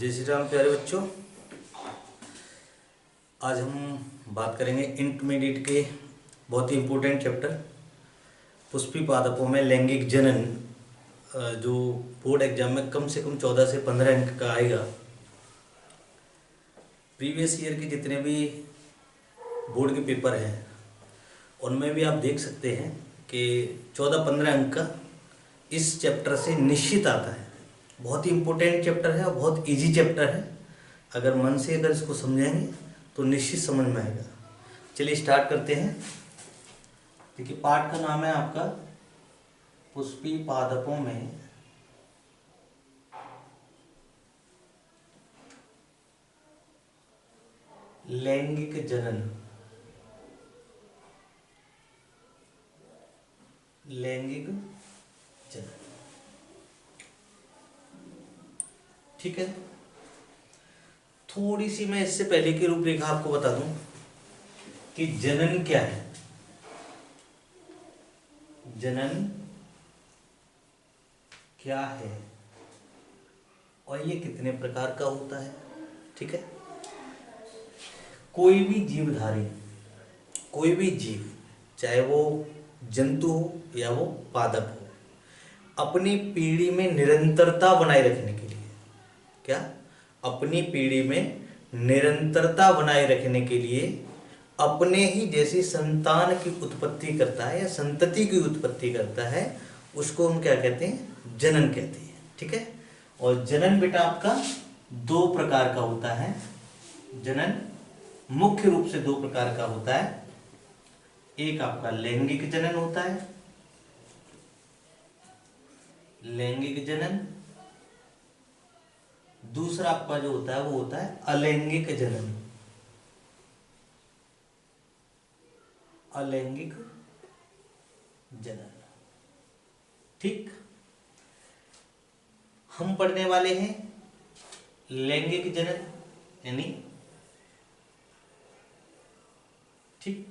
जय श्री राम प्यारे बच्चों। आज हम बात करेंगे इंटरमीडिएट के बहुत ही इम्पोर्टेंट चैप्टर पुष्पी पादपों में लैंगिक जनन, जो बोर्ड एग्जाम में कम से कम 14 से 15 अंक का आएगा। प्रीवियस ईयर के जितने भी बोर्ड के पेपर हैं उनमें भी आप देख सकते हैं कि 14-15 अंक का इस चैप्टर से निश्चित आता है। बहुत ही इम्पोर्टेंट चैप्टर है और बहुत इजी चैप्टर है। अगर मन से अगर इसको समझेंगे तो निश्चित समझ में आएगा। चलिए स्टार्ट करते हैं। देखिए पाठ का नाम है आपका पुष्पी पादपों में लैंगिक जनन। लैंगिक जनन, ठीक है। थोड़ी सी मैं इससे पहले की रूपरेखा आपको बता दूं कि जनन क्या है। जनन क्या है और ये कितने प्रकार का होता है, ठीक है। कोई भी जीवधारी, कोई भी जीव, चाहे वो जंतु हो या वो पादप हो, अपनी पीढ़ी में निरंतरता बनाए रखने के लिए, क्या, अपनी पीढ़ी में निरंतरता बनाए रखने के लिए अपने ही जैसी संतान की उत्पत्ति करता है या संतति की उत्पत्ति करता है, उसको हम क्या कहते हैं, जनन कहते हैं, ठीक है। और जनन बेटा आपका दो प्रकार का होता है। जनन मुख्य रूप से दो प्रकार का होता है। एक आपका लैंगिक जनन होता है, लैंगिक जनन। दूसरा आपका जो होता है वो होता है अलैंगिक जनन। अलैंगिक जनन, ठीक। हम पढ़ने वाले हैं लैंगिक जनन, यानी ठीक।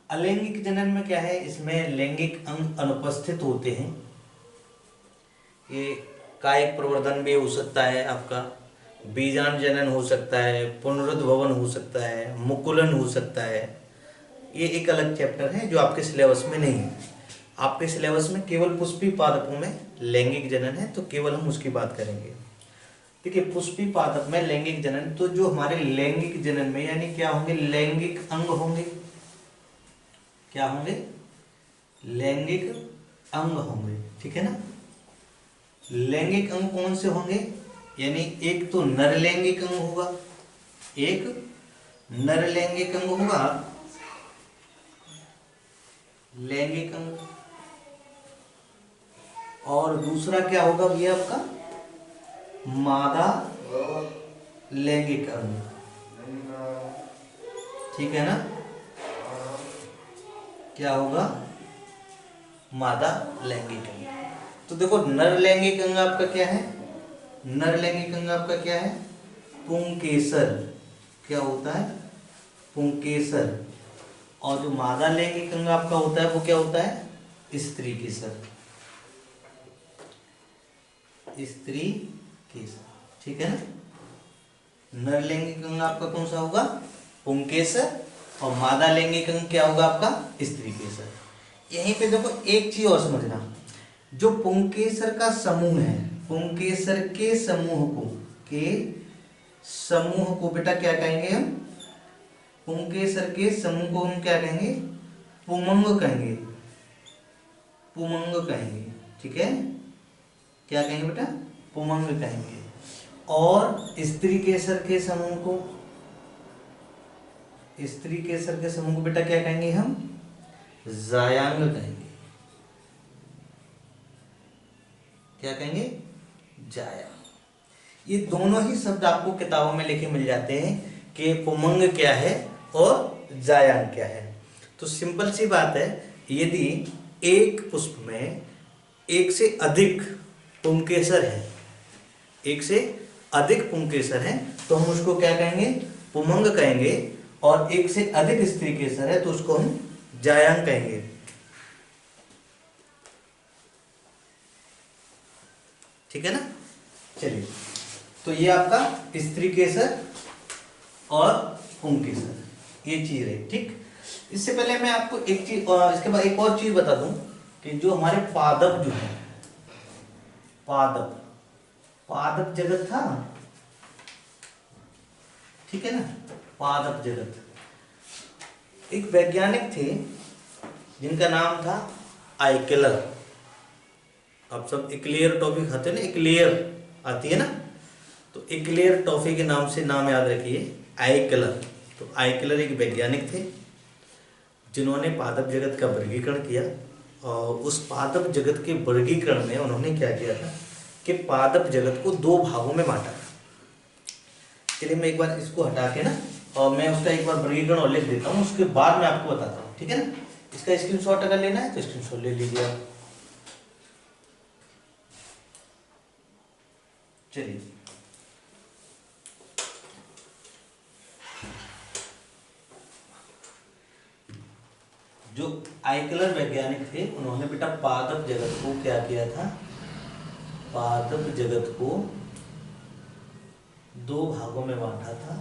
अलैंगिक जनन में क्या है, इसमें लैंगिक अंग अनुपस्थित होते हैं। ये कायिक प्रवर्धन भी हो सकता है, आपका बीजांड जनन हो सकता है, पुनरुद्भवन हो सकता है, मुकुलन हो सकता है। ये एक अलग चैप्टर है जो आपके सिलेबस में नहीं है। आपके सिलेबस में केवल पुष्पी पादपों में लैंगिक जनन है, तो केवल हम उसकी बात करेंगे। देखिए पुष्पी पादप में लैंगिक जनन, तो जो हमारे लैंगिक जनन में यानी क्या होंगे, लैंगिक अंग होंगे। क्या होंगे, लैंगिक अंग होंगे, ठीक है ना। लैंगिक अंग कौन से होंगे, यानी एक तो नर लैंगिक अंग होगा, एक नर लैंगिक अंग होगा, लैंगिक अंग। और दूसरा क्या होगा भैया आपका, मादा लैंगिक अंग, ठीक है ना। क्या होगा, मादा लैंगिक अंग। तो देखो नर लैंगिक अंग आपका क्या है, नर लैंगिक अंग आपका क्या है, पुंकेसर। क्या होता है, पुंकेसर। और जो मादा लैंगिक अंग आपका होता है वो क्या होता है, स्त्री केसर। स्त्री केसर, ठीक है ना। नर लैंगिक अंग आपका कौन सा होगा, पुंकेसर। और मादा लैंगिक अंग क्या होगा आपका, स्त्री केसर। यहीं पे देखो एक चीज और समझना, जो पुंकेसर का समूह है, पुंकेसर के समूह को बेटा क्या कहेंगे हम, पुंकेसर के समूह को हम क्या कहेंगे, पुमंग कहेंगे, पुमंग कहेंगे, ठीक है। क्या कहेंगे बेटा, पुमंग कहेंगे। और स्त्री केसर के समूह को, स्त्री केसर के समूह को बेटा क्या कहेंगे हम, जायांग कहेंगे। क्या कहेंगे, जायांग। ये दोनों ही शब्द आपको किताबों में लिखे मिल जाते हैं कि पुमंग क्या है और जायांग क्या है। तो सिंपल सी बात है, यदि एक पुष्प में एक से अधिक पुंकेसर है, एक से अधिक पुंकेसर है, तो हम उसको क्या कहेंगे, पुमंग कहेंगे। और एक से अधिक स्त्री केसर है तो उसको हम जायांग कहेंगे, ठीक है ना। चलिए तो ये आपका स्त्री केसर और पुंकेसर ये चीज है, ठीक। इससे पहले मैं आपको एक चीज इसके बाद एक और चीज बता दूं कि जो हमारे पादप जो है, पादप पादप जगत था, ठीक है ना। पादप जगत, एक वैज्ञानिक थे जिनका नाम था आइकेलर। आप सब इक्लेयर टॉफी खाते हैं ना, इक्लेयर आती है ना, तो इक्लेयर टॉफी के नाम से नाम याद रखिए, आइकेलर। तो आइकेलर एक वैज्ञानिक थे जिन्होंने पादप जगत का वर्गीकरण किया, और उस पादप जगत के वर्गीकरण में उन्होंने क्या किया था कि पादप जगत को दो भागों में बांटा। चलिए मैं एक बार इसको हटा के ना, और मैं उसका एक बार वर्गीकरण और लिख देता हूँ, उसके बाद मैं आपको बताता हूँ, ठीक है ना। इसका स्क्रीनशॉट अगर लेना है तो स्क्रीनशॉट ले लीजिए आप। चलिए, जो आइकेलर वैज्ञानिक थे उन्होंने बेटा पादप जगत को क्या किया था, पादप जगत को दो भागों में बांटा था।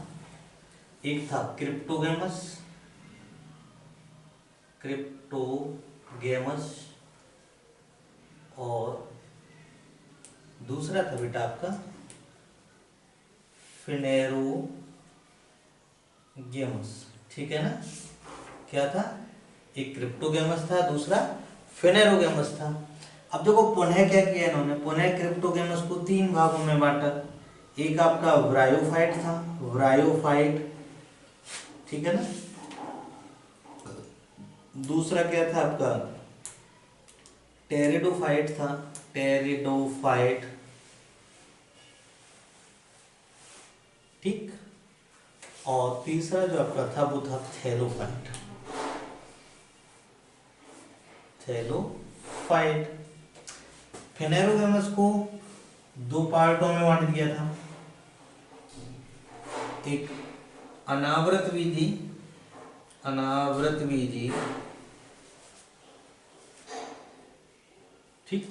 एक था क्रिप्टोगेमस, क्रिप्टोगेमस, और दूसरा था बेटा आपका फिनेरोगेमस, ठीक है ना। क्या था, एक क्रिप्टोगेमस था, दूसरा फिनेरोगेमस था। अब देखो पुनः क्या किया इन्होंने, पुनः क्रिप्टोगेमस को तीन भागों में बांटा। एक आपका ब्रायोफाइट था, ब्रायोफाइट, ठीक है ना। दूसरा क्या था आपका टेरिडोफाइट था, टेरिडोफाइट, ठीक। और तीसरा जो आपका था वो था थैलोफाइट, थैलोफाइट। फिनेरोगेमस को दो पार्टों में बांट दिया था, एक अनावृत बीजी, अनावृत बीजी, ठीक,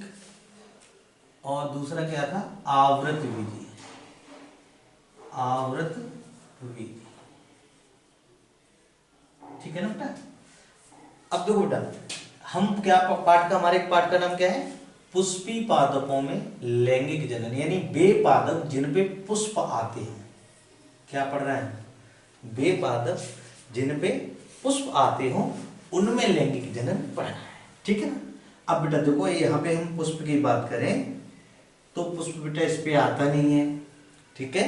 और दूसरा क्या था आवृत बीजी, आवृत बीजी, ठीक है ना बेटा। अब देखो बेटा, हम क्या पाठ का, हमारे पाठ का नाम क्या है, पुष्पी पादपों में लैंगिक जनन, यानी वे पादप जिन पे पुष्प आते हैं। क्या पढ़ रहा है, वे पादप जिन पे पुष्प आते हो उनमें लैंगिक जनन पढ़ना है, ठीक है ना। अब बेटा देखो यहाँ पे हम पुष्प की बात करें तो पुष्प बेटा इस पे आता नहीं है, ठीक है।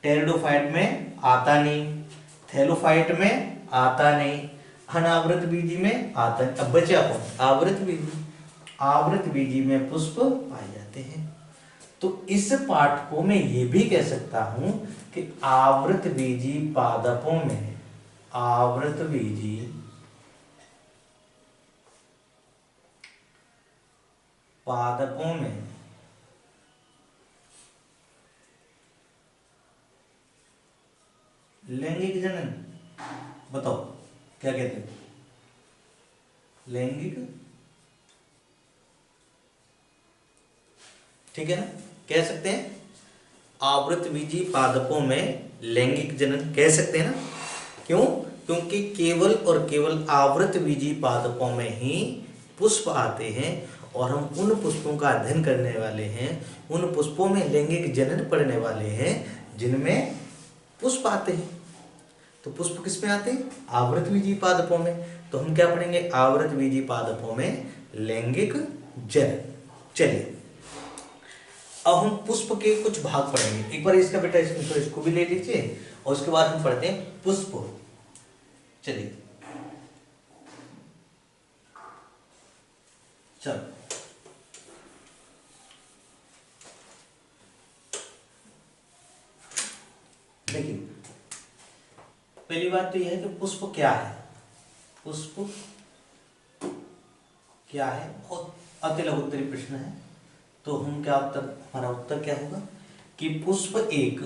टेरिडोफाइट में आता नहीं, थैलोफाइट में आता नहीं, अनावृत बीजी में आता नहीं। अब बचा कौन, आवृत बीजी, आवृत बीजी में पुष्प पाए जाते हैं। तो इस पाठ को मैं ये भी कह सकता हूं कि आवृत बीजी पादपों में, आवृत बीजी पादपों में लैंगिक जनन, बताओ क्या कहते हैं, लैंगिक, ठीक है ना, कह सकते हैं। आवृत बीजी पादपों में लैंगिक जनन कह सकते हैं ना। क्यों, क्योंकि केवल और केवल आवृत बीजी पादपों में ही पुष्प आते हैं, और हम उन पुष्पों का अध्ययन करने वाले हैं, उन पुष्पों में लैंगिक जनन पढ़ने वाले हैं जिनमें पुष्प आते हैं। तो पुष्प किस में आते हैं, आवृत बीजी पादपों में। तो हम क्या पढ़ेंगे, आवृत बीजी पादपों में लैंगिक जनन। चलिए अब हम पुष्प के कुछ भाग पढ़ेंगे। एक बार इसका बेटा इसको भी ले लीजिए, और उसके बाद हम पढ़ते हैं पुष्प। चलिए चलो, देखिए पहली बात तो यह है कि पुष्प क्या है, पुष्प क्या है, बहुत अति लघु उत्तरी प्रश्न है। तो हम क्या उत्तर, हमारा उत्तर क्या होगा कि पुष्प एक,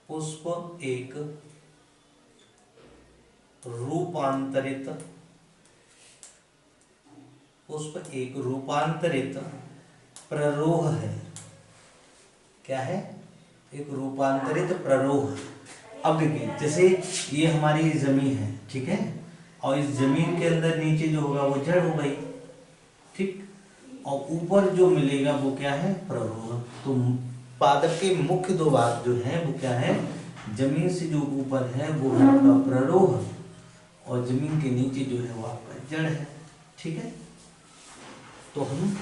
पुष्प एक रूपांतरित, पुष्प एक रूपांतरित प्ररोह है, क्या है, एक रूपांतरित प्ररोह। अब देखिए जैसे ये हमारी जमीन है, ठीक है, और इस जमीन के अंदर नीचे जो होगा वो जड़ हो गई, ठीक, और ऊपर जो मिलेगा वो क्या है, प्ररोह। तो पादप के मुख्य दो भाग जो है वो क्या है, जमीन से जो ऊपर है वो है आपका प्ररोह, और जमीन के नीचे जो है वो आपका जड़ है, ठीक है। तो हम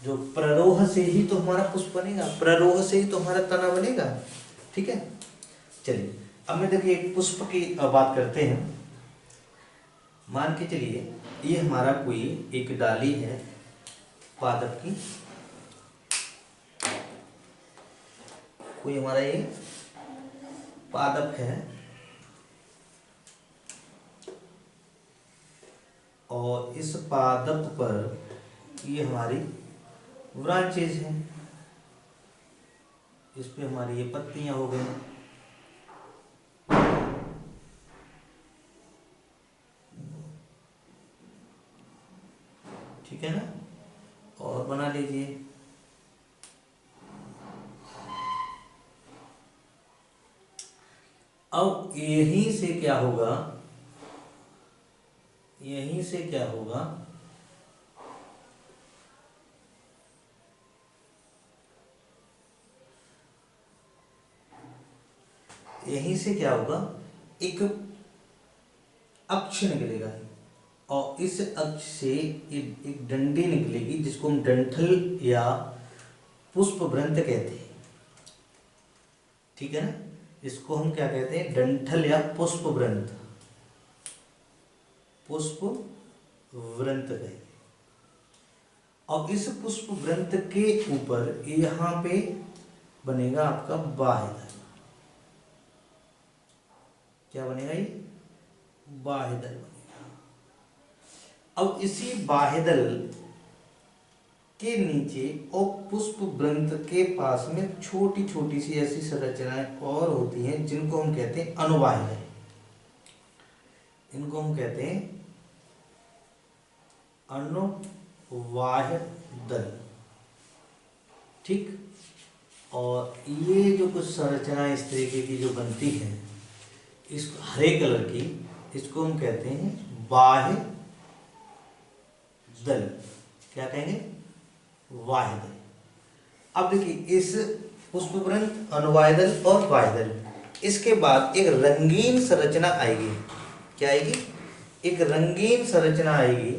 जो प्ररोह से ही तो हमारा पुष्प बनेगा, प्ररोह से ही तो हमारा तना बनेगा, ठीक है। चलिए अब मैं देखिए एक पुष्प की बात करते हैं। मान के चलिए ये हमारा कोई एक डाली है पादप की, कोई हमारा ये पादप है, और इस पादप पर ये हमारी ब्रांचेज हैं, इस पे हमारी ये पत्तियां हो गई, ठीक है ना। और बना लीजिए, अब यहीं से क्या होगा, यहीं से क्या होगा, यहीं से क्या होगा, एक अक्ष निकलेगा, और इस अक्ष से एक डंडी निकलेगी जिसको हम डंठल या पुष्प वृंत कहते हैं, ठीक है ना। इसको हम क्या कहते हैं, डंठल या पुष्प वृंत, पुष्प वृंत कहते हैं। अब इस पुष्प वृंत के ऊपर यहाँ पे बनेगा आपका बाह्यदल, क्या बनेगा, ये बाह्यदल बनेगा। अब इसी बाह्यदल के नीचे और पुष्प वृंत के पास में छोटी छोटी सी ऐसी संरचनाएं और होती हैं जिनको हम कहते हैं अनुबाह्यदल, इनको हम कहते हैं अनुबाह्यदल, ठीक। और ये जो कुछ संरचनाएं इस तरीके की जो बनती है, इस हरे कलर की, इसको हम कहते हैं बाह्य दल, क्या कहेंगे, बाह्यदल। अब देखिए इस पुष्पवृंत, अनुबाह्यदल और बाह्यदल, इसके बाद एक रंगीन संरचना आएगी, क्या आएगी, एक रंगीन संरचना आएगी,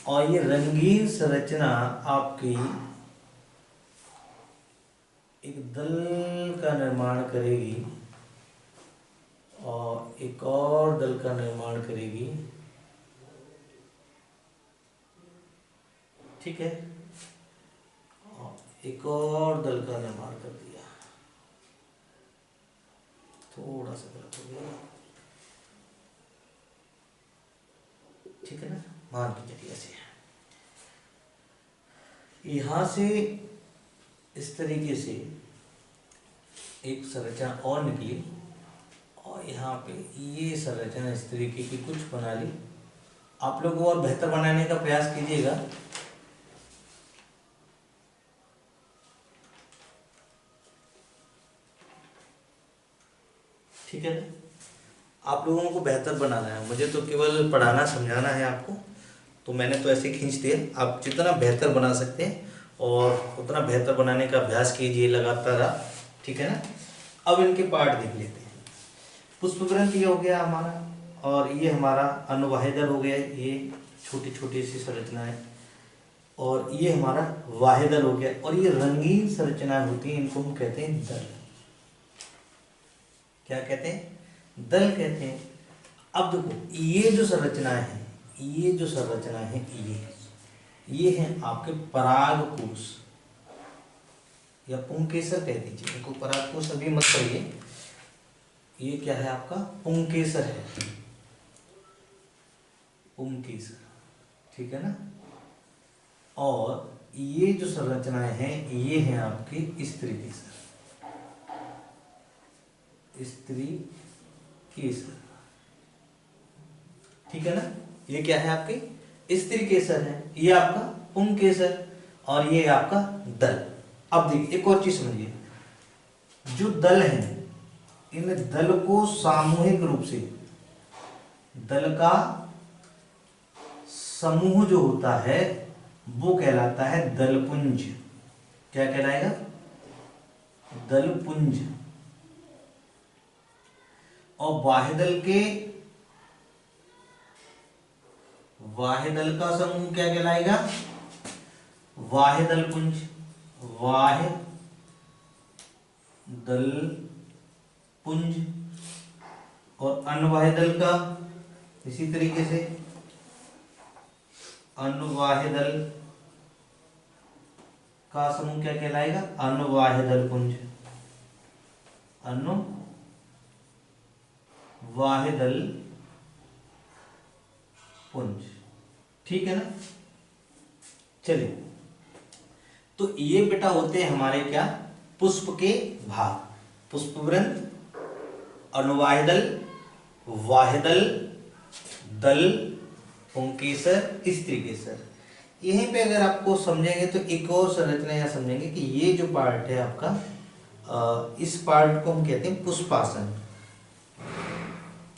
और ये रंगीन संरचना आपकी एक दल का निर्माण करेगी और एक और दल का निर्माण करेगी, ठीक है, एक और दल का निर्माण कर दिया, थोड़ा सा गलत हो गया, ठीक है ना। मान के चलिए ऐसे यहां से इस तरीके से एक संरचना और निकली, और यहाँ पे ये संरचना इस तरीके की कुछ बना ली। आप लोग और बेहतर बनाने का प्रयास कीजिएगा, ठीक है ना। आप लोगों को बेहतर बनाना है, मुझे तो केवल पढ़ाना समझाना है आपको, तो मैंने तो ऐसे खींच दिया। आप जितना बेहतर बना सकते हैं और उतना बेहतर बनाने का अभ्यास कीजिए लगातार आप, ठीक है ना। अब इनके पार्ट देख लेते हैं। पुष्पवृंत ये हो गया हमारा, और ये हमारा अनुबाह्यदल हो गया, ये छोटी छोटी सी संरचनाएं, और ये हमारा बाह्यदल हो गया, और ये रंगीन संरचनाएं होती हैं, इनको हम कहते हैं दल, क्या कहते हैं, दल कहते हैं। अब देखो ये जो संरचनाएं हैं, ये जो संरचनाएं हैं, ये हैं आपके परागकोश या पुंकेसर कह दीजिए, इनको परागकोश अभी मत करिए, ये क्या है आपका पुंकेसर है, पुंकेसर, ठीक है ना। और ये जो संरचनाएं हैं ये हैं आपके स्त्री केसर, स्त्री केसर, ठीक है ना। ये क्या है आपके स्त्री केसर है, ये आपका पुंकेसर, और ये आपका दल। अब देखिए एक और चीज समझिए, जो दल हैं, इन दल को सामूहिक रूप से, दल का समूह जो होता है वो कहलाता है दलपुंज। क्या कहलाएगा? दलपुंज। और वाह्यदल का समूह क्या कहलाएगा? वाह्यदलपुंज। वाह्यदलपुंज। और अनवाह्यदल का इसी तरीके से अनवाह्यदल का समूह क्या कहलाएगा? अनवाह्यदलपुंज। अनवाह्यदलपुंज। ठीक है ना? चलिए, तो ये बेटा होते हैं हमारे क्या? पुष्प के भाग। पुष्पवृंत, अणुवाह्यदल, वाह्यदल, दल, पुंकेसर, स्त्रीकेसर। यहीं पे अगर आपको समझेंगे तो एक और संरचना यहाँ समझेंगे कि ये जो पार्ट है आपका, इस पार्ट को हम कहते हैं पुष्पासन।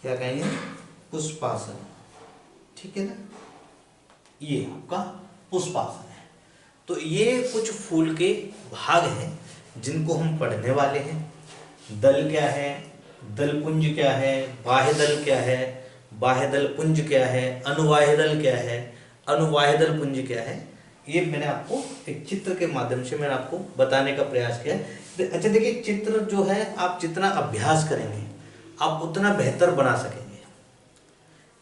क्या कहेंगे? पुष्पासन। ठीक है ना? ये आपका पुष्पासन है। तो ये कुछ फूल के भाग हैं जिनको हम पढ़ने वाले हैं। दल क्या है, दलपुंज क्या है, बाह्यदल क्या है, बाह्यदल पुंज क्या है, अनुवाह्यदल क्या है, अनुवाह्यदल पुंज क्या है, ये मैंने आपको एक चित्र के माध्यम से मैंने आपको बताने का प्रयास किया है। अच्छा देखिए, चित्र जो है आप जितना अभ्यास करेंगे आप उतना बेहतर बना सकेंगे।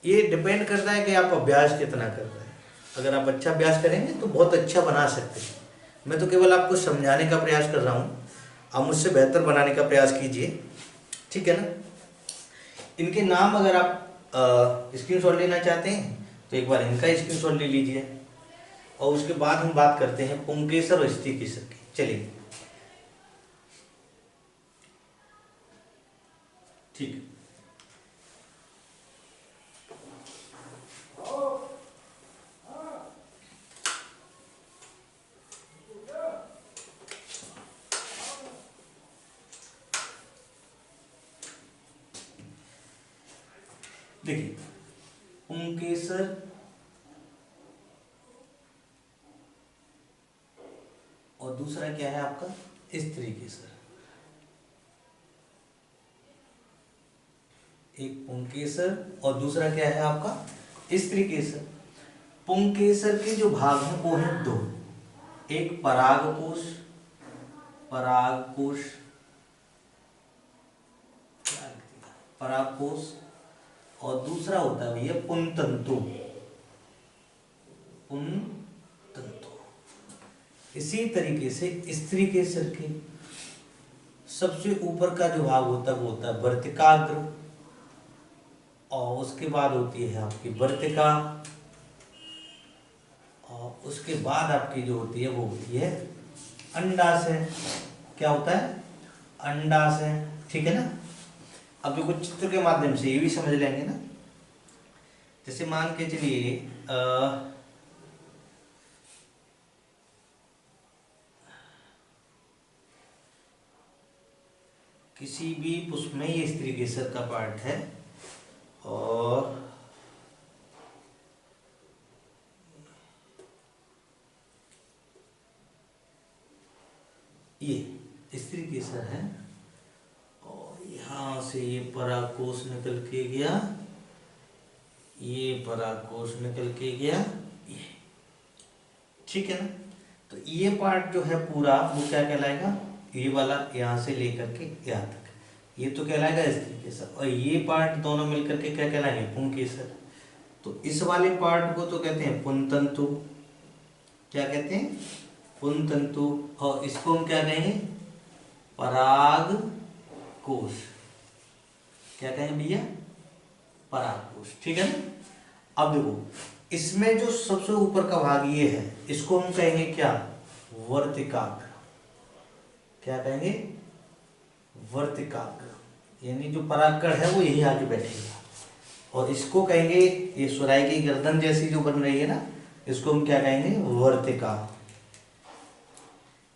ये डिपेंड करता है कि आप अभ्यास कितना कर रहे हैं। अगर आप अच्छा अभ्यास करेंगे तो बहुत अच्छा बना सकते हैं। मैं तो केवल आपको समझाने का प्रयास कर रहा हूँ, आप मुझसे बेहतर बनाने का प्रयास कीजिए। ठीक है ना? इनके नाम अगर आप स्क्रीनशॉट लेना चाहते हैं तो एक बार इनका स्क्रीनशॉट ले लीजिए, और उसके बाद हम बात करते हैं पुंकेसर और स्त्रीकेसर की। चलिए, ठीक है। देखिए, पुंकेसर और दूसरा क्या है आपका? स्त्रीकेसर। एक पुंकेसर और दूसरा क्या है आपका? स्त्रीकेसर। पुंकेसर के जो भाग हैं वो हैं दो। एक परागकोश, परागकोश, और दूसरा होता है भैया पुंतंतु। इसी तरीके से स्त्रीकेसर के सबसे ऊपर का जो भाग होता है वो होता है वर्तिकाग्र, और उसके बाद होती है आपकी वर्तिका, और उसके बाद आपकी जो होती है वो होती है अंडाशय। क्या होता है? अंडाशय। ठीक है ना? अब देखो, चित्र के माध्यम से ये भी समझ लेंगे ना। जैसे मान के चलिए किसी भी पुष्प में ये स्त्रीकेसर का पार्ट है, और ये स्त्रीकेसर है, और यहाँ से ये परागकोश निकल के गया, ये परागकोश निकल के गया, ये। ठीक है ना? तो ये पार्ट जो है पूरा वो क्या कहलाएगा? ये वाला यहाँ से लेकर के यहाँ तक, ये तो कहलाएगा स्त्रीकेसर, और ये पार्ट दोनों मिलकर के क्या कहलाएंगे? पुंकेसर। तो इस वाले पार्ट को तो कहते हैं पुंतंतु। क्या कहते हैं? पुंतंतु। और इसको हम क्या कहेंगे? परागकोश। क्या कहेंगे भैया? परागकोश। ठीक है ना? अब देखो, इसमें जो सबसे ऊपर का भाग ये है, इसको हम कहेंगे क्या? वर्तिकाग्र। क्या कहेंगे? वर्तिकाग्र। यानी जो परागकण है वो यही आके बैठेगा, और इसको कहेंगे, ये सुराई की गर्दन जैसी जो बन रही है ना, इसको हम क्या कहेंगे? वर्तिका।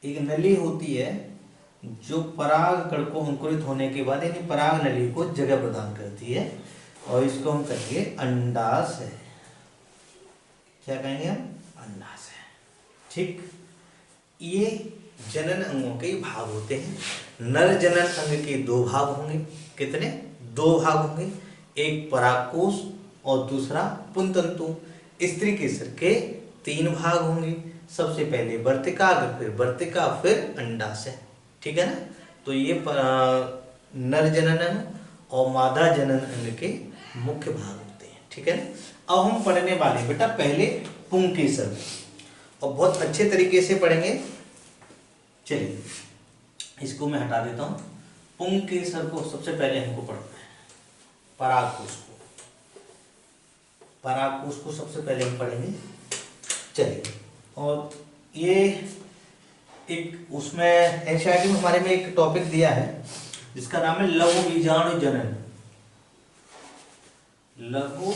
एक नली होती है जो पराग कण को अंकुरित होने के बाद यानी पराग नली को जगह प्रदान करती है, और इसको हम कहेंगे अंडाशय। क्या कहेंगे हम? अंडाशय। ठीक, ये जनन अंगों के भाग होते हैं। नर जनन अंग के दो भाग होंगे। कितने? दो भाग होंगे, एक परागकोश और दूसरा पुंतंतु। स्त्री केसर के तीन भाग होंगे, सबसे पहले वर्तिकाग्र, फिर वर्तिका, फिर अंडाशय। ठीक है ना? तो ये नर जनन अंग और मादा जनन अंग के मुख्य भाग होते हैं। ठीक है ना? अब हम पढ़ने वाले हैं बेटा पहले पुंकेसर, और बहुत अच्छे तरीके से पढ़ेंगे। चलिए इसको मैं हटा देता हूं। पुंकेसर को सबसे पहले हमको पढ़ना है, परागकोश को। परागकोश को सबसे पहले हम पढ़ेंगे। चलिए, और ये एक उसमें एनसीईआरटी में हमारे में एक टॉपिक दिया है जिसका नाम है लघु बीजाणु जनन। लघु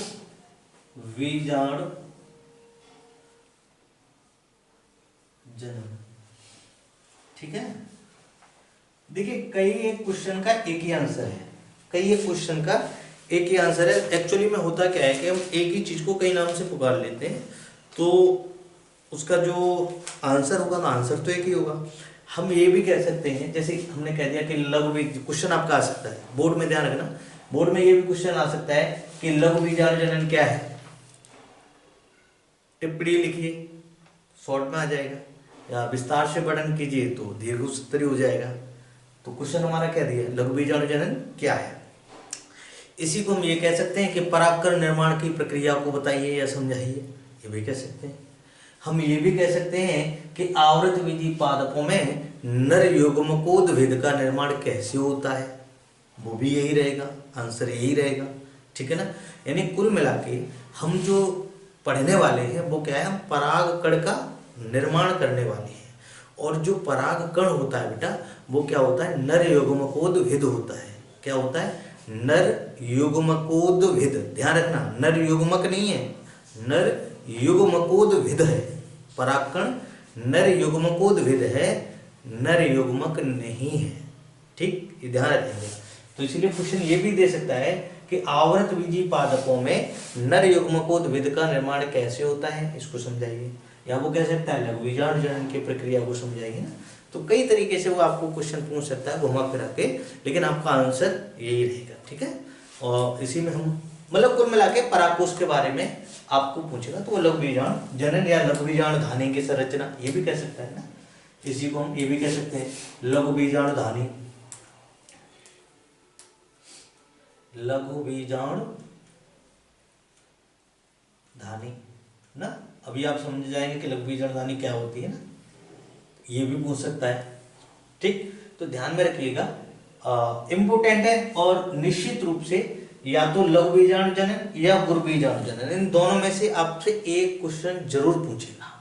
बीजाणु जनन। ठीक है, देखिए कई एक क्वेश्चन का एक ही आंसर है, कई एक क्वेश्चन का एक ही आंसर है। एक्चुअली में होता क्या है कि हम एक ही चीज को कई नाम से पुकार लेते हैं, तो उसका जो आंसर होगा ना, आंसर तो एक ही होगा। हम ये भी कह सकते हैं, जैसे हमने कह दिया कि लघु बीज, क्वेश्चन आपका आ सकता है बोर्ड में, ध्यान रखना बोर्ड में ये भी क्वेश्चन आ सकता है कि लघु बीजाणु जनन क्या है, टिप्पणी लिखिए, शॉर्ट में आ जाएगा, या विस्तार से वर्णन कीजिए तो दीर्घोत्तरी हो जाएगा। तो क्वेश्चन हमारा क्या दिया, लघु बीजाणु जनन क्या है। इसी को हम ये कह सकते हैं कि परागकण निर्माण की प्रक्रिया को बताइए या समझाइए, ये भी कह सकते हैं। हम ये भी कह सकते हैं कि आवृत बीजी पादपों में नर युग्मकोद्भिद का निर्माण कैसे होता है, वो भी यही रहेगा, आंसर यही रहेगा। ठीक है ना? यानी कुल मिला के हम जो पढ़ने वाले हैं वो क्या है, हम परागकण का निर्माण करने वाले हैं। और जो परागकण होता है बेटा वो क्या होता है, नर युग्मकोद्भिद होता है। क्या होता है? नर युग्मकोद्भिद। ध्यान रखना, नर युग्मक नहीं है, नर युग्मकोद्भिद है। परागकण नर युग्मकोद्भिद है, नर युग्मक नहीं है। ठीक, ये ध्यान रखेंगे। तो इसलिए क्वेश्चन ये भी दे सकता है कि आवृत बीजी पादपों में नर युग्मकोद्भिद का निर्माण कैसे होता है, इसको समझाइए। या वो कह सकता है लघु बीजाणु जनन की प्रक्रिया को समझाइए ना। तो कई तरीके से वो आपको क्वेश्चन पूछ सकता है घुमा फिरा के, लेकिन आपका आंसर यही रहेगा। ठीक है, और इसी में हम मतलब कुल मिला के परागकोश के बारे में आपको पूछेगा तो वो लघु बीजाणु जनन या लघु बीजाणु धानी की संरचना, ये भी कह सकता है ना। इसी को हम ये भी कह सकते हैं लघु बीजाणु धानी, लघु बीजाणु धानी ना। अभी आप समझ जाएंगे कि लघु बीजाणु धानी क्या होती है ना, ये भी पूछ सकता है। ठीक, तो ध्यान में रखिएगा, इम्पोर्टेंट है। और निश्चित रूप से या तो लघु बीजाणु जनन या गुरु बीजाणु जनन, इन दोनों में से आपसे एक क्वेश्चन जरूर पूछेगा,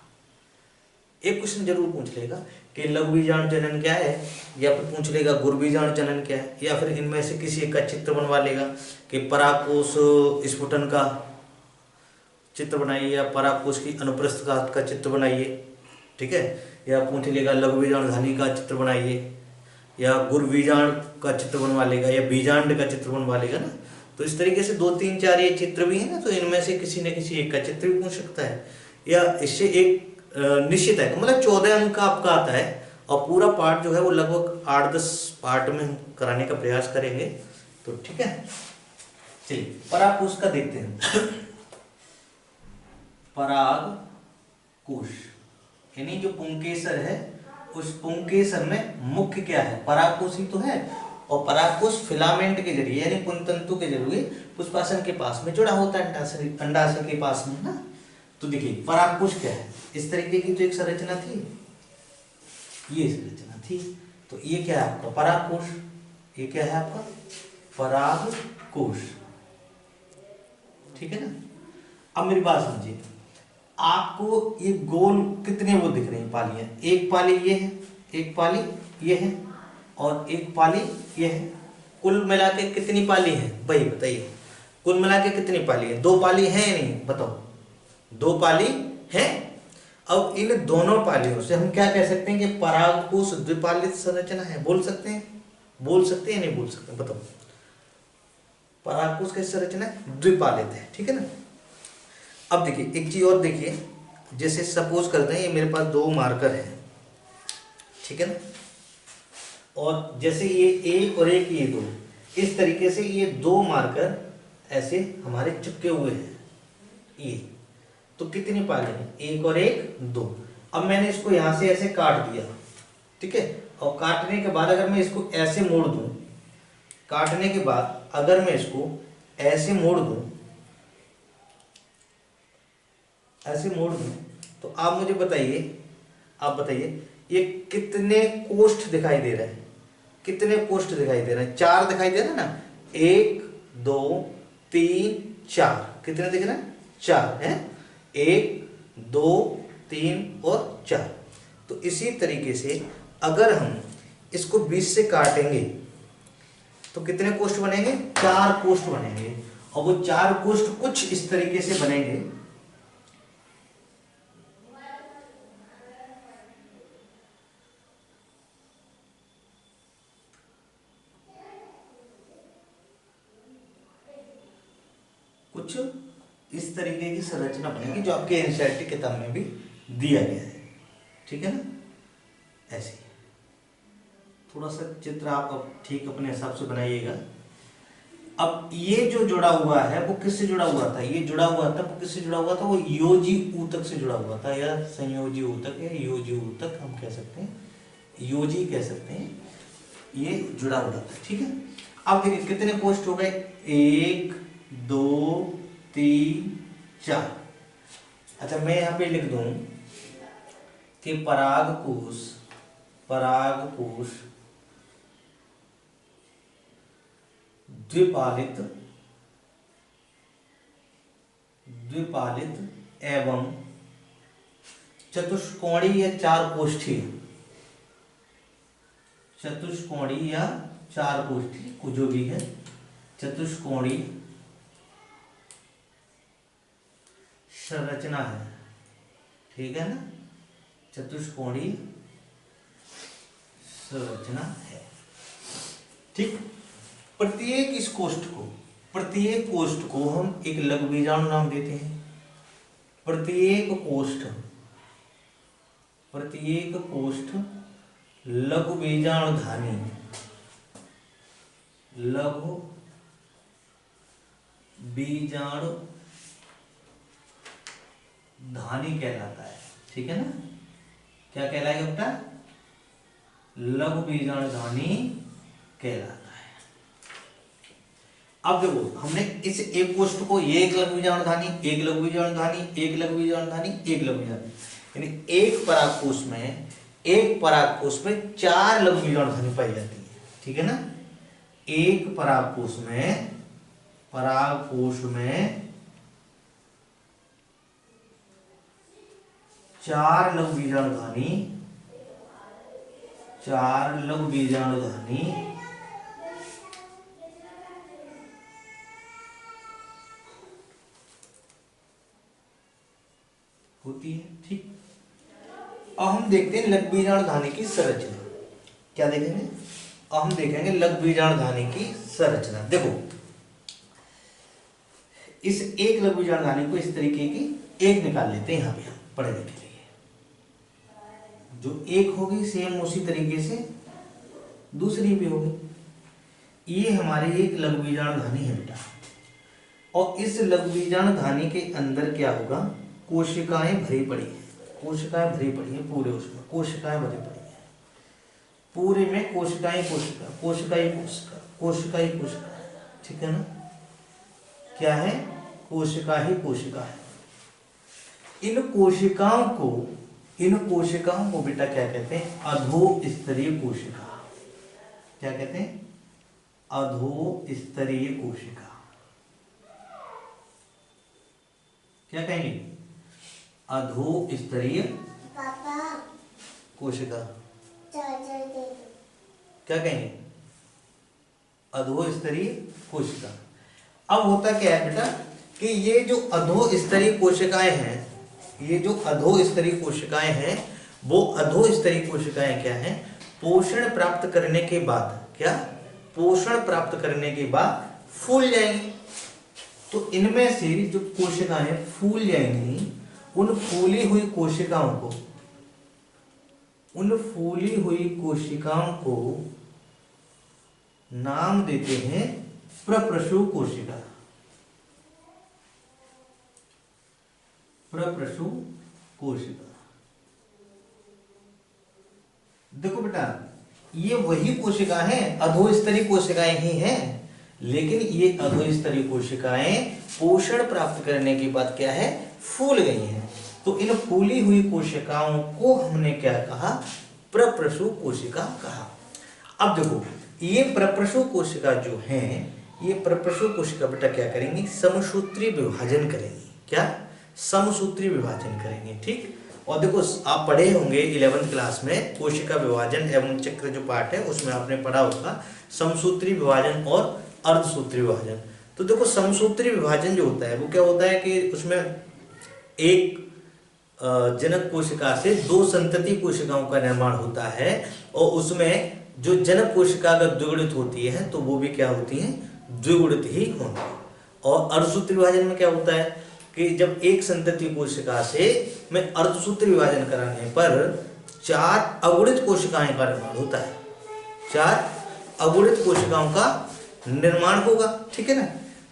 एक क्वेश्चन जरूर पूछ लेगा कि लघु बीजाणु जनन क्या है, या फिर पूछ लेगा गुरु बीजाणु जनन क्या है, या फिर इनमें से किसी एक का चित्र बनवा लेगा कि परागकोश स्फुटन का चित्र बनाइए या परागकोश की अनुप्रस्थ का चित्र बनाइए। ठीक है, या पूछ लेगा लघु बीजाणु धानी का चित्र बनाइए, या गुरु बीजाणु का चित्र बनवा लेगा, या बीजांड का चित्र बनवा लेगा ना। तो इस तरीके से 2 3 4 ये चित्र भी है ना, तो इनमें से किसी न किसी एक का चित्र भी पूछ सकता है। या इससे एक निश्चित है, मतलब 14 अंक का आपका आता है, और पूरा पार्ट जो है वो लगभग 8-10 पार्ट में कराने का प्रयास करेंगे। तो ठीक है, चलिए परागकोश का देखते हैं। परागकोश यानी जो पुंकेसर है, उस पुंकेसर में मुख्य क्या है, परागकोश ही तो है। और परागकोश फिलामेंट के जरिए यानी पुंतंतु के जरिए पुष्पासन के पास में जुड़ा होता है, अंडाशय के पास में ना। तो देखिए परागकोश क्या है, इस तरीके की तो एक संरचना थी, ये संरचना थी। तो ये क्या है आपका परागकोश, ये क्या है आपका परागकोश। ठीक है ना। अब मेरी बात समझिए, आपको ये गोल कितने वो दिख रही हैं पालियां, एक पाली ये है, एक पाली ये है, और एक पाली ये है। कुल मिला के कितनी पाली है भाई बताइए, कुल मिला के कितनी पाली है? 2 पाली है या नहीं बताओ, 2 पाली है। अब इन दोनों पालियों से हम क्या कह सकते हैं कि परागकोश द्विपालित संरचना है। बोल सकते हैं या नहीं बोल सकते, बताओ। परागकोश कैसी संरचना है? द्विपालित है, ठीक है ना। अब देखिए एक चीज और देखिए, जैसे सपोज करते हैं ये मेरे पास 2 मार्कर है, ठीक है ना, और जैसे ये 1 और 1 ये 2, इस तरीके से ये 2 मार्कर ऐसे हमारे चिपके हुए हैं ये, तो कितनी पाले हैं? 1 और 1 2। अब मैंने इसको यहां से ऐसे काट दिया, ठीक है, और काटने के बाद अगर मैं इसको ऐसे मोड़ दूं, काटने के बाद अगर मैं इसको ऐसे मोड़ दूं, ऐसे मोड़ दूं, तो आप मुझे बताइए, ये कितने कोष्ठ दिखाई दे रहे हैं? कितने कोष्ठ दिखाई दे रहे हैं? 4 दिखाई दे रहा है ना, 1 2 3 4, कितने दिख रहे हैं? 4 है, 1 2 3 और 4। तो इसी तरीके से अगर हम इसको 20 से काटेंगे तो कितने कोष्ठ बनेंगे? 4 कोष्ठ बनेंगे, और वो 4 कोष्ठ कुछ इस तरीके से बनेंगे। कुछ इस तरीके की संरचना बनेगी जो आपके एनसीईआरटी किताब में भी दिया गया है, ठीक है ना। ऐसे थोड़ा सा चित्र आप ठीक अपने हिसाब से बनाइएगा। अब ये जो जुड़ा हुआ है वो किससे जुड़ा हुआ था? ये जुड़ा हुआ था, वो किससे जुड़ा हुआ था? वो योजी ऊतक से जुड़ा हुआ था, या संयोजी ऊतक या योजी ऊतक हम कह सकते हैं, योजी कह सकते हैं, ये जुड़ा हुआ था, ठीक है। अब देखिए कितने कोष्ठ हो गए? 1 2 3 4। अच्छा मैं यहाँ पे लिख दूं कि परागकोश द्विपालित एवं चतुष्कोणीय या 4 कोष्ठीय, चतुष्कोणीय या 4 कोष्ठीय जो भी है, चतुष्कोणीय संरचना है, ठीक है ना, चतुष्कोणीय संरचना है, ठीक। प्रत्येक कोष्ठ को हम एक लघु बीजाणु नाम देते हैं। प्रत्येक कोष्ठ लघु बीजाणुधानी कहलाता है, ठीक है ना। क्या कहलाएगा बेटा? लघु बीजाणुधानी कहलाता है। अब देखो हमने इस एक कोष्ठ को, ये एक लघु बीजाणुधानी, एक लघु बीजाणुधानी, एक लघु बीजाणुधानी, एक लघु बीजाणुधानी, यानी एक परागकोश में 4 लघु बीजाणुधानी पाई जाती है, ठीक है ना। एक परागकोश में 4 लघु बीजाणुधानी होती है, ठीक। अब हम देखते हैं लघु बीजाणुधानी की संरचना। क्या देखेंगे? अब हम देखेंगे लघु बीजाणुधानी की संरचना। देखो इस एक लघु बीजाणुधानी को इस तरीके की एक निकाल लेते हैं यहाँ पे हम पढ़ने के लिए। जो एक होगी सेम उसी तरीके से दूसरी भी होगी। ये हमारी एक लघु बीजाणुधानी है बेटा, और इस लघु बीजाणुधानी के अंदर क्या होगा? कोशिकाएं भरी पड़ी है, पूरे उसमें कोशिकाएं भरी पड़ी है, पूरे में कोशिकाएं, ठीक है ना। क्या है? कोशिका ही कोशिका है। इन कोशिकाओं को बेटा क्या कहते हैं? अधोस्तरीय कोशिका। क्या कहते हैं? अधोस्तरीय कोशिका। क्या कहेंगे? अधोस्तरीय कोशिका। क्या कहेंगे? अधोस्तरीय कोशिका। अब होता क्या है बेटा कि ये जो अधोस्तरीय कोशिकाएं हैं, ये जो अधोस्तरीय कोशिकाएं हैं, वो अधोस्तरीय कोशिकाएं क्या हैं, पोषण प्राप्त करने के बाद, क्या पोषण प्राप्त करने के बाद फूल जाएंगी। तो इनमें से जो कोशिकाएं फूल जाएंगी, उन फूली हुई कोशिकाओं को नाम देते हैं प्रप्रसूव कोशिका। प्रप्रसूव कोशिका। देखो बेटा, ये वही कोशिका है, अधोस्तरीय कोशिकाएं ही हैं, लेकिन ये अधोस्तरीय कोशिकाएं पोषण प्राप्त करने के बाद क्या है, फूल गई हैं। तो इन फूली हुई कोशिकाओं को हमने क्या कहा, प्रप्रसूव कोशिका कहा। अब देखो, ये प्रप्रसूव कोशिका जो है, ये प्रप्रसूव कोशिका बेटा क्या करेंगी, समसूत्री विभाजन करेंगी। क्या, समसूत्री विभाजन करेंगे। ठीक। और देखो, आप पढ़े होंगे 11th क्लास में कोशिका विभाजन एवं चक्र जो पार्ट है, उसमें आपने पढ़ा होगा समसूत्री विभाजन और अर्धसूत्री विभाजन। तो देखो, समसूत्री विभाजन जो होता है वो क्या होता है कि उसमें एक जनक कोशिका से दो संतति कोशिकाओं का निर्माण होता है, और उसमें जो जनक कोशिका अगर द्विगुणित होती है तो वो भी क्या होती है, द्विगुणित ही होंगी। और अर्धसूत्री विभाजन में क्या होता है कि जब एक संतति कोशिका से में अर्धसूत्री विभाजन कराने पर 4 अगुणित कोशिकाएं का निर्माण होता है, 4 अगुणित कोशिकाओं का निर्माण होगा। ठीक है ना।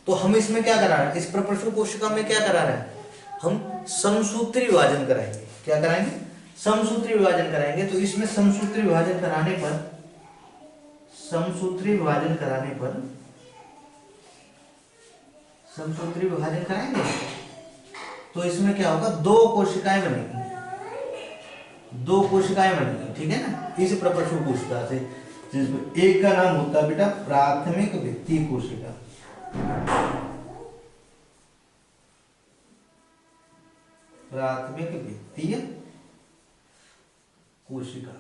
तो हम इसमें क्या करा रहे हैं, इस प्रप्रसूव कोशिका में क्या करा रहे हैं, हम समसूत्री विभाजन कराएंगे। क्या कराएंगे, समसूत्री विभाजन कराएंगे। तो इसमें समसूत्री विभाजन कराने पर समसूत्री विभाजन कराएंगे तो इसमें क्या होगा, 2 कोशिकाएं बनेगी, 2 कोशिकाएं बनेगी। ठीक है ना, इस प्रप्रसूव कोशिका से, जिसमें एक का नाम होता है बेटा प्राथमिक भित्तीय कोशिका। प्राथमिक भित्तीय कोशिका।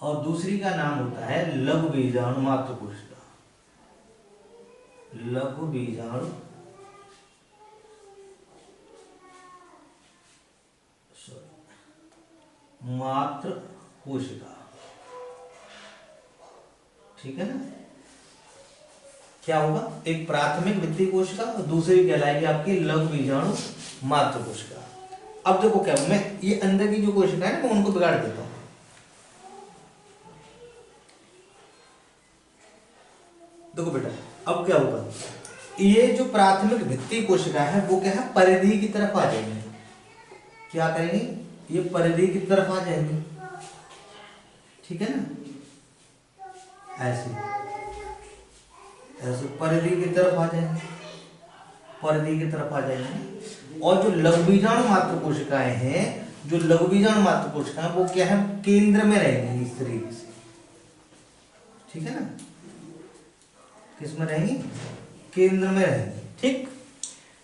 और दूसरी का नाम होता है लघु बीजाणु मात्र कोशिका। लघु बीजाणु मात्र कोशिका। ठीक है ना। क्या होगा, एक प्राथमिक भित्तीय कोशिका और दूसरी कहलाएगी आपकी लघु बीजाणु मात्र कोशिका। अब देखो, क्या मैं ये अंदर की जो कोशिका है ना, मैं उनको बिगाड़ देता हूं। देखो बेटा, अब क्या होगा, ये जो प्राथमिक भित्तीय कोशिका है वो क्या है, परिधि की तरफ आ जाएंगे। क्या करेंगे, ये परिधि की तरफ आ जाएंगे। ठीक है ना, ऐसे ऐसे परिधि की तरफ आ जाएंगे, परिधि की तरफ आ जाएंगे। और जो लघु बीजाणु मात्र कोशिकाएं हैं, जो लघु बीजाणु मात्र कोशिकाएं, वो क्या है, केंद्र में रहेंगी इस तरीके से। ठीक है ना, किसमें रहेंगी, केंद्र में रहेंगी। ठीक।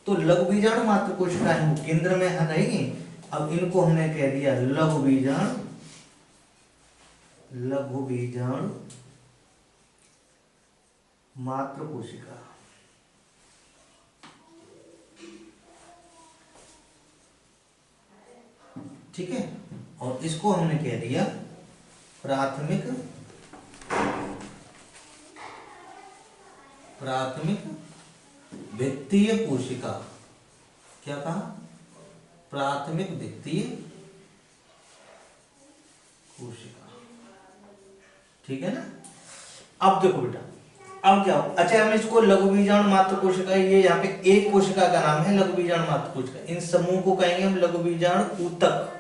तो लघु बीजाणु मात्र कोशिकाएं वो केंद्र में रहेंगी। अब इनको हमने कह दिया लघु बीजाणु मात्र कोशिका। ठीक है। और इसको हमने कह दिया प्राथमिक भित्तीय कोशिका। क्या कहा, प्राथमिक भित्तीय कोशिका। ठीक है ना। अब देखो बेटा, अब क्या हो, अच्छा हम इसको लघु बीजाणु मात्र कोशिका, ये यहाँ पे एक कोशिका का नाम है लघु बीजाणु मात्र कोशिका। इन समूह को कहेंगे हम लघु बीजाणु ऊतक।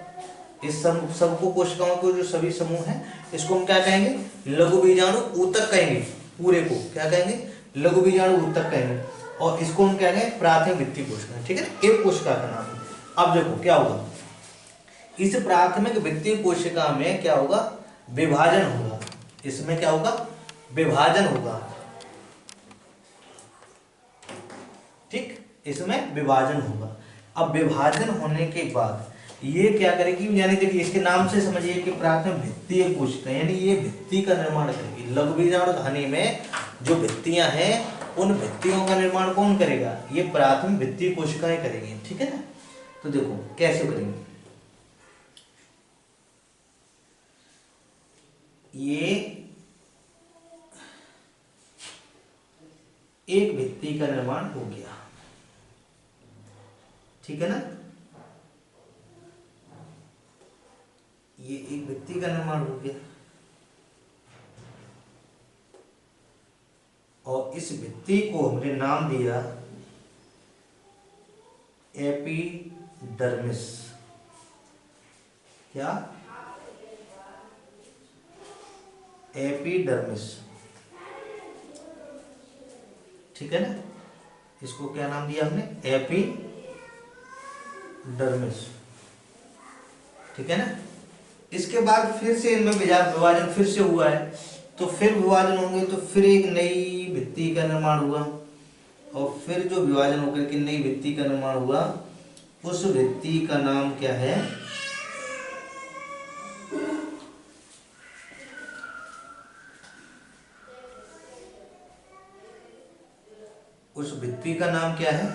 इस सबको कोशिकाओं को जो सभी समूह है, इसको हम क्या कहेंगे, लघु बीजाणु ऊतक कहेंगे। पूरे को क्या कहेंगे, लघु बीजाणु ऊतक कहेंगे। और इसको हम क्या कहेंगे, प्राथमिक भित्तीय कोशिका। ठीक है ना, एक कोशिका का नाम है। अब देखो क्या होगा, इस प्राथमिक भित्तीय कोशिका में क्या होगा, विभाजन होगा। इसमें क्या होगा, विभाजन होगा। ठीक, इसमें विभाजन होगा। अब विभाजन होने के बाद ये क्या करेगी, यानी देखिए इसके नाम से समझिए कि प्राथमिक भित्तीय कोशिका, यानी ये भित्ति का निर्माण करेगी। लघु बीजाणु धानी में जो भित्तियां हैं उन भित्तियों का निर्माण कौन करेगा? ये प्राथमिक भित्ति कोशिकाएं करेंगी, ठीक है ना। तो देखो कैसे करेंगे, ये एक भित्ति का निर्माण हो गया, ठीक है ना, ये एक भित्ति का निर्माण हो गया और इस भित्ति को हमने नाम दिया एपिडर्मिस। क्या? एपिडर्मिस, ठीक है ना। इसको क्या नाम दिया हमने? एपिडर्मिस, ठीक है ना। इसके बाद फिर से इनमें विभाजन फिर से हुआ है, तो फिर विभाजन होंगे तो फिर एक नई भित्ति का निर्माण हुआ और फिर जो विभाजन होकर के नई भित्ति का निर्माण हुआ उस भित्ति का नाम क्या है? उस भित्ति का नाम क्या है?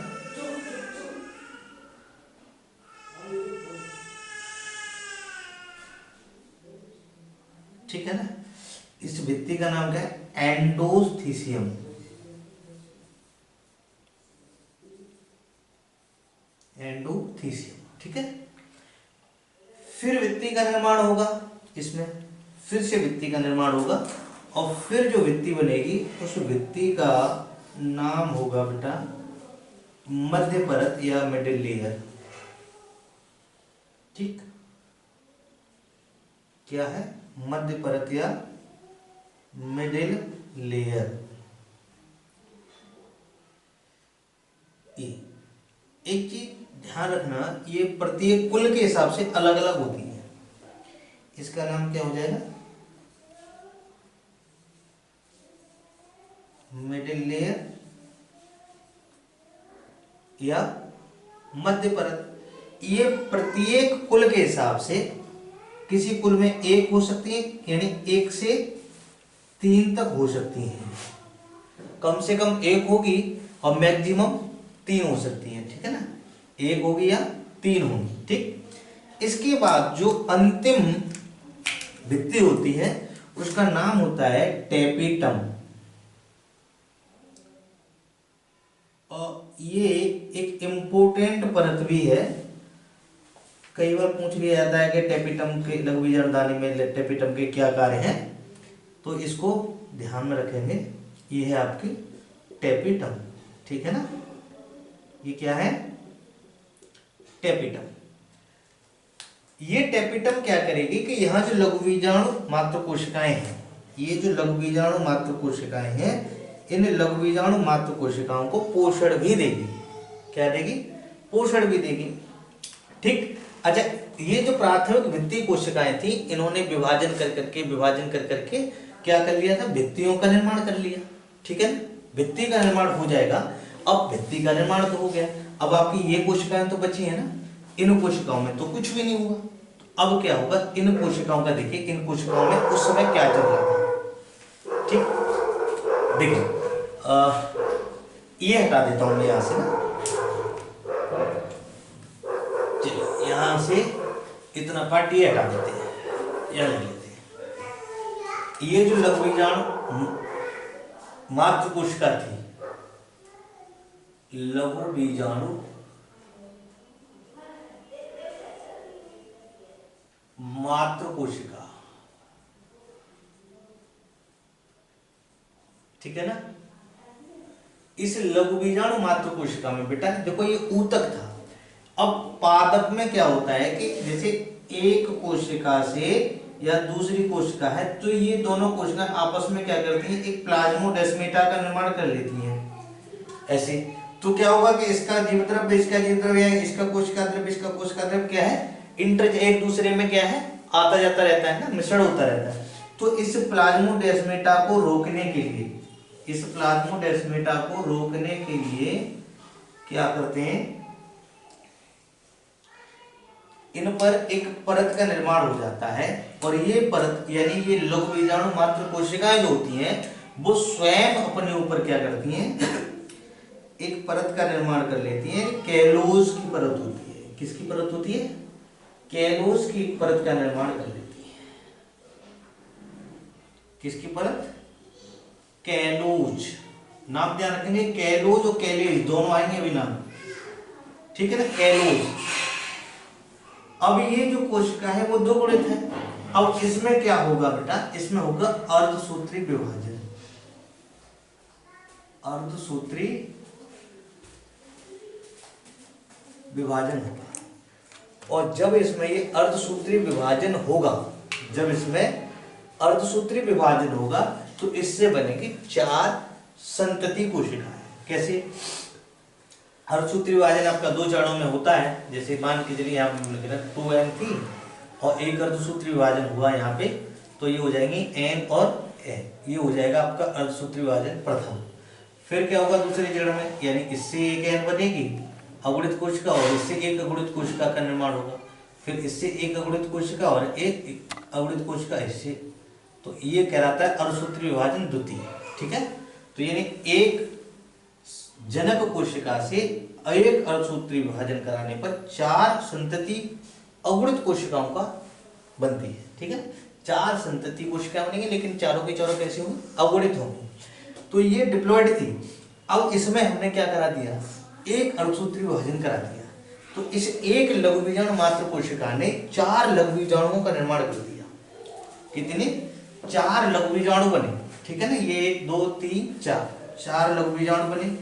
ठीक है ना। इस भित्ति का नाम क्या है? एंडोस्थीसियम। एंडोथीसियम, ठीक है। फिर भित्ति का निर्माण होगा, इसमें फिर से भित्ति का निर्माण होगा और फिर जो भित्ति बनेगी उस भित्ति का नाम होगा बेटा मध्य परत या मिडिल लेयर। ठीक, क्या है? मध्य परत या मिडिल लेयर। एक चीज ध्यान रखना, ये प्रत्येक कुल के हिसाब से अलग अलग होती है। इसका नाम क्या हो जाएगा? मिडिल लेयर या मध्य परत। ये प्रत्येक कुल के हिसाब से किसी कुल में एक हो सकती है, यानी 1 से 3 तक हो सकती हैं। कम से कम 1 होगी और मैक्सिमम 3 हो सकती हैं, ठीक है ना। 1 होगी या 3 होगी, ठीक। इसके बाद जो अंतिम भित्ति होती है उसका नाम होता है टेपिटम। और ये एक इम्पोर्टेंट परत भी है। कई बार पूछ लिया जाता है कि टेपिटम के लघुबीजाणुधानी में टेपिटम के क्या कार्य हैं, तो इसको ध्यान में रखेंगे। ये है आपकी टेपिटम, ठीक है ना। ये क्या है? टेपिटम। ये टेपिटम क्या करेगी कि यहाँ जो लघुबीजाणु मात्र कोशिकाएं हैं, ये जो लघुबीजाणु मात्र कोशिकाएं हैं, इन लघुबीजाणु मात्र कोशिकाओं को पोषण भी देगी। क्या देगी? पोषण भी देगी, ठीक। अच्छा, ये जो प्राथमिक भित्ति कोशिकाएं थी, इन्होंने विभाजन कर करके क्या कर लिया था? भित्तियों का निर्माण कर लिया, ठीक है। भित्ति का निर्माण हो जाएगा। अब भित्ति का निर्माण तो हो गया, अब आपकी ये कोशिकाएं तो बची है ना, इन कोशिकाओं में तो कुछ भी नहीं हुआ। अब क्या होगा? इन कोशिकाओं का देखिए, इन कोशिकाओं में उस समय क्या चल रहा था, ठीक। देखिए ये हटा देता हूं मैं यहां से ना, चलो यहां से इतना पार्ट ये हटा देते हैं, यह ले लेते हैं। ये जो लघुबीजाणु मात्र कोशिका थी, लघुबीजाणु मात्र कोशिका, ठीक है ना। इस लघुबीजाणु मात्र कोशिका में बेटा देखो ये ऊतक था। अब पादप में क्या होता है कि जैसे एक कोशिका से या दूसरी कोशिका है, तो ये दोनों कोशिकाएं आपस में क्या करती हैं? एक प्लाज्मोडेस्माटा का निर्माण कर लेती हैं ऐसे। तो क्या होगा कि इसका जीवद्रव्य, इसका जीवद्रव्य, इसका कोशिका द्रव्य, इसका कोशिका द्रव्य क्या है? इंटर एक दूसरे में क्या है? आता जाता रहता है ना, मिश्रण होता रहता है। तो इस प्लाज्मोडेस्माटा को रोकने के लिए, इस प्लाज्मोडेस्माटा को रोकने के लिए क्या करते हैं? इन पर एक परत का निर्माण हो जाता है और ये परत यानी ये लघुबीजाणु मात्र कोशिकाएं जो होती हैं वो स्वयं अपने ऊपर क्या करती हैं, एक परत का निर्माण कर लेती हैं, कैलोज की परत होती है। किसकी परत होती है? कैलोज की परत का निर्माण कर लेती है। किसकी परत? कैलोज। नाम ध्यान रखेंगे, कैलोज और कैलेज दोनों आएंगे अभी नाम, ठीक है ना, कैलोज। अब ये जो कोशिका है वो दो गुणित है। अब इसमें क्या होगा बेटा, इसमें होगा अर्धसूत्री विभाजन। अर्धसूत्री विभाजन होगा। और जब इसमें ये अर्धसूत्री विभाजन होगा, जब इसमें अर्धसूत्री विभाजन होगा तो इससे बनेगी 4 संतति कोशिकाएं। कैसे? अर्धसूत्री विभाजन आपका 2 चरणों में होता है। जैसे मान के चलिए यहाँ पे लिख रहे हैं 2n थी और एक अर्धसूत्री विभाजन हुआ यहाँ पे, तो ये हो जाएंगी n और n। ये हो जाएगा आपका अर्धसूत्री विभाजन प्रथम। फिर क्या होगा दूसरे चरण में, यानी इससे एक n बनेगी अगुणित कोशिका और इससे एक अगुणित कोशिका का निर्माण होगा। फिर इससे एक अगुणित कोशिका और एक अगुणित कोशिका इससे, तो ये कहलाता है अर्धसूत्री विभाजन द्वितीय। ठीक है, तो यानी एक जनक कोशिका से एक अर्धसूत्री विभाजन कराने पर 4 संतति अगुणित कोशिकाओं का बनती है। ठीक है, 4 संतति कोशिकाएं बनेंगी, लेकिन चारों की चारों कैसी होंगी? अगुणित होंगी। तो ये डिप्लॉइड थी। अब इसमें हमने क्या करा दिया? एक अर्धसूत्री विभाजन करा दिया। तो इस एक लघु बीजाणु मात्र कोशिका ने 4 लघु बीजाणुओं का निर्माण कर दिया। कितने? 4 लघु बीजाणु बने। ठीक है ना, ये 1 2 3 4 लघु बीजाणु बने।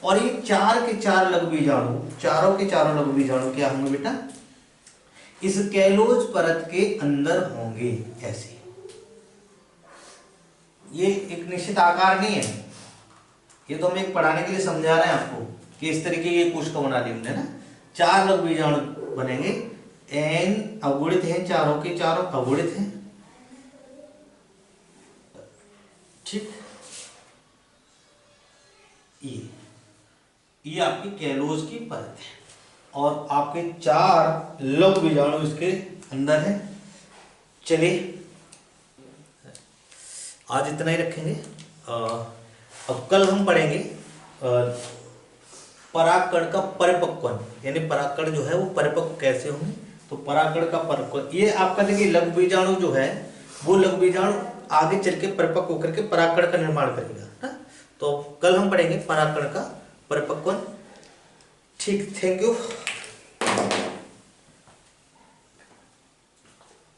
और ये 4 के 4 लघु बीजाणु, चारों के चारों लघु बीजाणु क्या होंगे बेटा? इस कैलोज परत के अंदर होंगे। ऐसे ये एक निश्चित आकार नहीं है, ये तो हम एक पढ़ाने के लिए समझा रहे हैं आपको कि इस तरीके की कोशिका बना ली हमने ना। 4 लघु बीजाणु बनेंगे, n अगुणित हैं, चारों के चारों अगुणित हैं। ठीक, ये आपकी कैलोज की परत है और आपके 4 लघु बीजाणु इसके अंदर है। चलिए आज इतना ही रखेंगे। अब कल हम पढ़ेंगे परागकण का परिपक्वन, यानी परागकण जो है वो परिपक्व कैसे होंगे। तो परागकण का परिपक्वन, ये आपका देखिए लघु बीजाणु जो है वो लघु बीजाणु आगे चल के परिपक्व होकर के परागकण का निर्माण करेगा ना। तो कल हम पढ़ेंगे परागकण का परिपक्वन। ठीक, थैंक यू।